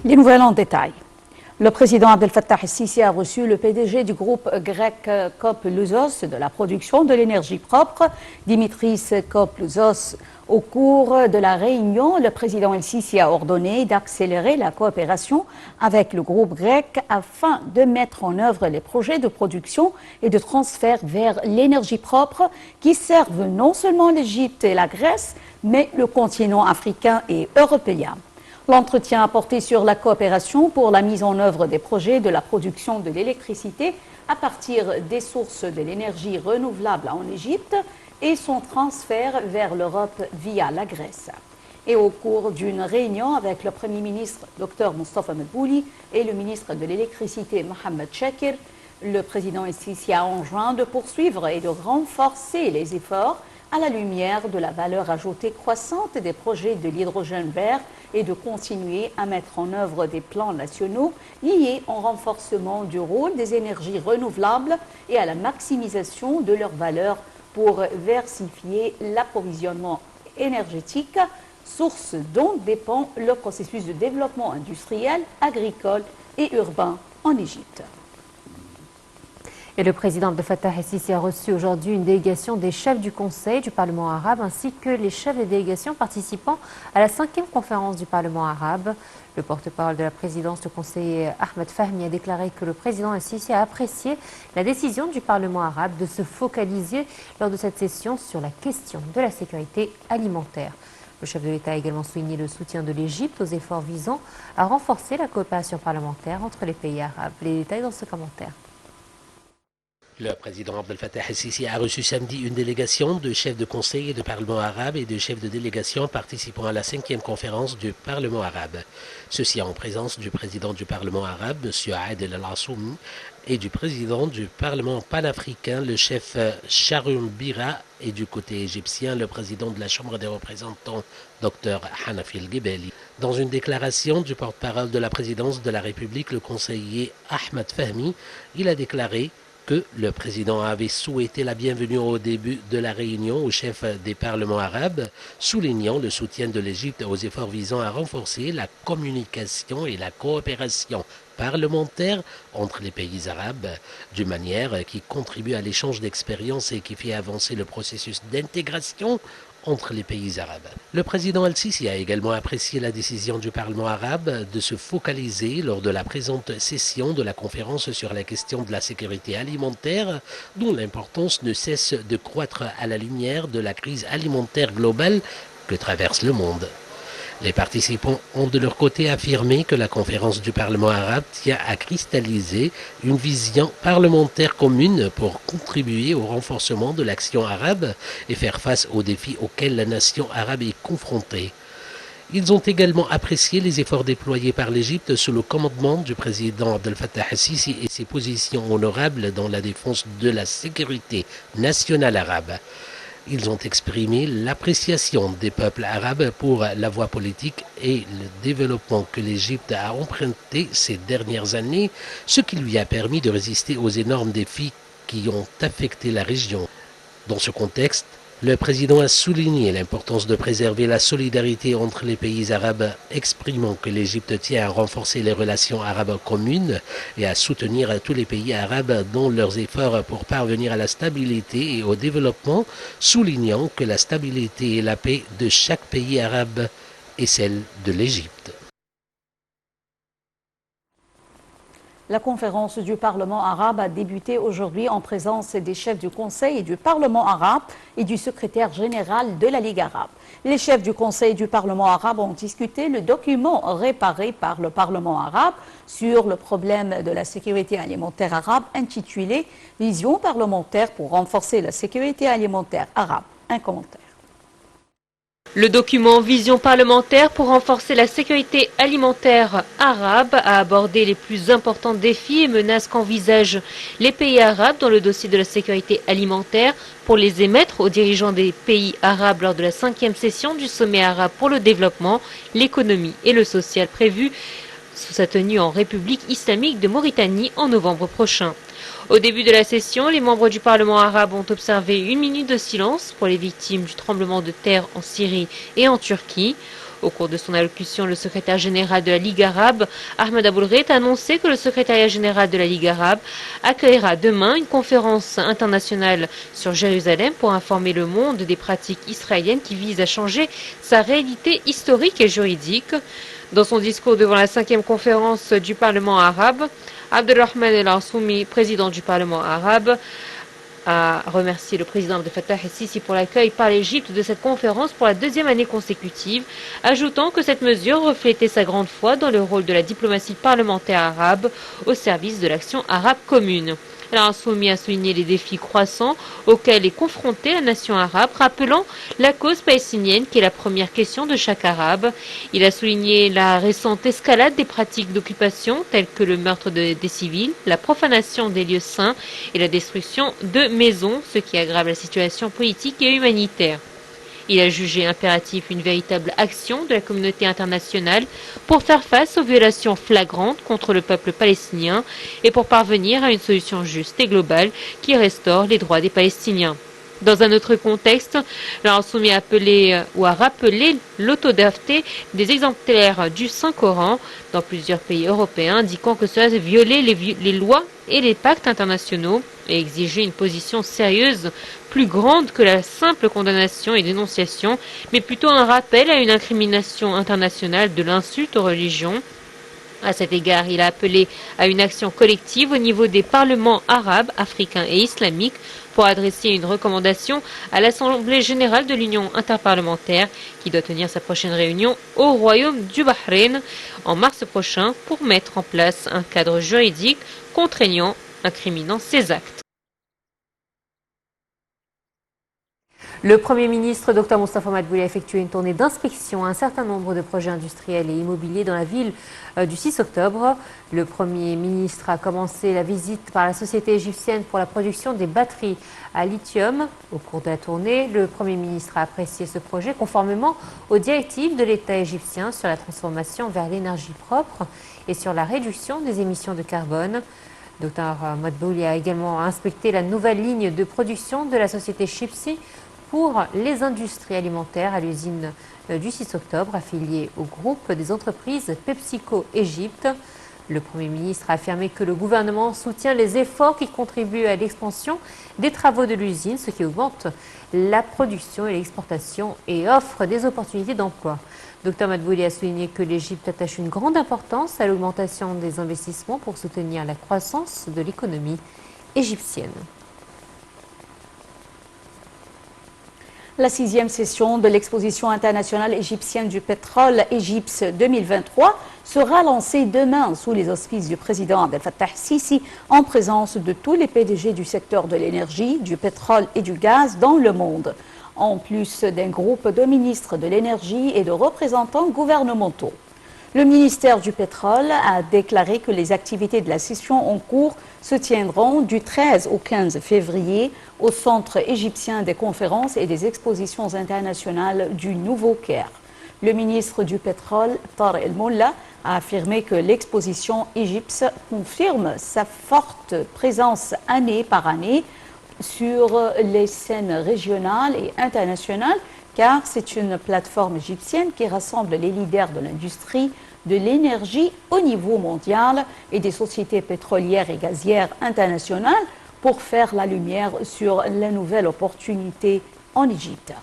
Les nouvelles en détail. Le président Abdel Fattah el-Sisi a reçu le PDG du groupe grec Kopluzos de la production de l'énergie propre, Dimitris Kopluzos. Au cours de la réunion, le président el-Sisi a ordonné d'accélérer la coopération avec le groupe grec afin de mettre en œuvre les projets de production et de transfert vers l'énergie propre qui servent non seulement l'Égypte et la Grèce, mais le continent africain et européen. L'entretien a porté sur la coopération pour la mise en œuvre des projets de la production de l'électricité à partir des sources de l'énergie renouvelable en Égypte et son transfert vers l'Europe via la Grèce. Et au cours d'une réunion avec le Premier ministre Dr Mustafa Madbouli et le ministre de l'électricité Mohamed Shakir, le président el-Sisi a enjoint de poursuivre et de renforcer les efforts à la lumière de la valeur ajoutée croissante des projets de l'hydrogène vert et de continuer à mettre en œuvre des plans nationaux liés au renforcement du rôle des énergies renouvelables et à la maximisation de leur valeur pour diversifier l'approvisionnement énergétique, source dont dépend le processus de développement industriel, agricole et urbain en Égypte. Et le président Abdel Fattah el-Sisi a reçu aujourd'hui une délégation des chefs du Conseil du Parlement arabe ainsi que les chefs des délégations participant à la 5e conférence du Parlement arabe. Le porte-parole de la présidence, le conseiller Ahmed Fahmi, a déclaré que le président el-Sisi a apprécié la décision du Parlement arabe de se focaliser lors de cette session sur la question de la sécurité alimentaire. Le chef de l'État a également souligné le soutien de l'Égypte aux efforts visant à renforcer la coopération parlementaire entre les pays arabes. Les détails dans ce commentaire. Le président Abdel Fattah el-Sisi a reçu samedi une délégation de chefs de conseil et de parlement arabe et de chefs de délégation participant à la 5e conférence du Parlement arabe. Ceci en présence du président du Parlement arabe, M. Adel El-Assoumi, et du président du Parlement panafricain, le chef Sharoun Bira, et du côté égyptien, le président de la Chambre des représentants, Dr Hanafi El-Gebeli. Dans une déclaration du porte-parole de la présidence de la République, le conseiller Ahmed Fahmi, il a déclaré que le président avait souhaité la bienvenue au début de la réunion au chef des parlements arabes, soulignant le soutien de l'Égypte aux efforts visant à renforcer la communication et la coopération parlementaire entre les pays arabes, d'une manière qui contribue à l'échange d'expériences et qui fait avancer le processus d'intégration entre les pays arabes. Le président el-Sisi a également apprécié la décision du Parlement arabe de se focaliser lors de la présente session de la conférence sur la question de la sécurité alimentaire, dont l'importance ne cesse de croître à la lumière de la crise alimentaire globale que traverse le monde. Les participants ont de leur côté affirmé que la conférence du Parlement arabe tient à cristalliser une vision parlementaire commune pour contribuer au renforcement de l'action arabe et faire face aux défis auxquels la nation arabe est confrontée. Ils ont également apprécié les efforts déployés par l'Égypte sous le commandement du président Abdel Fattah el-Sisi et ses positions honorables dans la défense de la sécurité nationale arabe. Ils ont exprimé l'appréciation des peuples arabes pour la voie politique et le développement que l'Égypte a emprunté ces dernières années, ce qui lui a permis de résister aux énormes défis qui ont affecté la région. Dans ce contexte, le président a souligné l'importance de préserver la solidarité entre les pays arabes, exprimant que l'Égypte tient à renforcer les relations arabes communes et à soutenir tous les pays arabes dans leurs efforts pour parvenir à la stabilité et au développement, soulignant que la stabilité et la paix de chaque pays arabe est celle de l'Égypte. La conférence du Parlement arabe a débuté aujourd'hui en présence des chefs du Conseil et du Parlement arabe et du secrétaire général de la Ligue arabe. Les chefs du Conseil et du Parlement arabe ont discuté le document réparé par le Parlement arabe sur le problème de la sécurité alimentaire arabe intitulé « Vision parlementaire pour renforcer la sécurité alimentaire arabe ». Un commentaire. Le document Vision parlementaire pour renforcer la sécurité alimentaire arabe a abordé les plus importants défis et menaces qu'envisagent les pays arabes dans le dossier de la sécurité alimentaire pour les émettre aux dirigeants des pays arabes lors de la 5e session du sommet arabe pour le développement, l'économie et le social prévu sous sa tenue en République islamique de Mauritanie en novembre prochain. Au début de la session, les membres du Parlement arabe ont observé une minute de silence pour les victimes du tremblement de terre en Syrie et en Turquie. Au cours de son allocution, le secrétaire général de la Ligue arabe, Ahmed Aboulreit, a annoncé que le secrétariat général de la Ligue arabe accueillera demain une conférence internationale sur Jérusalem pour informer le monde des pratiques israéliennes qui visent à changer sa réalité historique et juridique. Dans son discours devant la 5e conférence du Parlement arabe, Abdelrahman El Arsoumi, président du Parlement arabe, a remercié le président Abdel Fattah el-Sisi pour l'accueil par l'Égypte de cette conférence pour la 2e année consécutive, ajoutant que cette mesure reflétait sa grande foi dans le rôle de la diplomatie parlementaire arabe au service de l'action arabe commune. El Arsoumi a souligné les défis croissants auxquels est confrontée la nation arabe, rappelant la cause palestinienne qui est la première question de chaque arabe. Il a souligné la récente escalade des pratiques d'occupation telles que le meurtre des civils, la profanation des lieux saints et la destruction de maisons, ce qui aggrave la situation politique et humanitaire. Il a jugé impératif une véritable action de la communauté internationale pour faire face aux violations flagrantes contre le peuple palestinien et pour parvenir à une solution juste et globale qui restaure les droits des Palestiniens. Dans un autre contexte, l'Arsoumi a rappelé l'autodafé des exemplaires du Saint-Coran dans plusieurs pays européens, indiquant que cela violait les lois et les pactes internationaux et exigeait une position sérieuse, plus grande que la simple condamnation et dénonciation, mais plutôt un rappel à une incrimination internationale de l'insulte aux religions. À cet égard, il a appelé à une action collective au niveau des parlements arabes, africains et islamiques pour adresser une recommandation à l'Assemblée générale de l'Union interparlementaire qui doit tenir sa prochaine réunion au Royaume du Bahreïn en mars prochain pour mettre en place un cadre juridique contraignant incriminant ces actes. Le Premier ministre, Dr Moustapha Madbouli, a effectué une tournée d'inspection à un certain nombre de projets industriels et immobiliers dans la ville du 6 octobre. Le Premier ministre a commencé la visite par la société égyptienne pour la production des batteries à lithium. Au cours de la tournée, le Premier ministre a apprécié ce projet conformément aux directives de l'État égyptien sur la transformation vers l'énergie propre et sur la réduction des émissions de carbone. Dr Madbouli a également inspecté la nouvelle ligne de production de la société Chipsy pour les industries alimentaires à l'usine du 6 octobre, affiliée au groupe des entreprises PepsiCo Égypte. Le Premier ministre a affirmé que le gouvernement soutient les efforts qui contribuent à l'expansion des travaux de l'usine, ce qui augmente la production et l'exportation et offre des opportunités d'emploi. Dr Madbouli a souligné que l'Égypte attache une grande importance à l'augmentation des investissements pour soutenir la croissance de l'économie égyptienne. La 6e session de l'exposition internationale égyptienne du pétrole Égypse 2023 sera lancée demain sous les auspices du président Abdel Fattah el-Sisi en présence de tous les PDG du secteur de l'énergie, du pétrole et du gaz dans le monde, en plus d'un groupe de ministres de l'énergie et de représentants gouvernementaux. Le ministère du Pétrole a déclaré que les activités de la session en cours se tiendront du 13 au 15 février au Centre égyptien des conférences et des expositions internationales du Nouveau Caire. Le ministre du Pétrole, Tarek El Molla, a affirmé que l'exposition Égypte confirme sa forte présence année par année sur les scènes régionales et internationales, car c'est une plateforme égyptienne qui rassemble les leaders de l'industrie de l'énergie au niveau mondial et des sociétés pétrolières et gazières internationales pour faire la lumière sur les nouvelles opportunités en Égypte.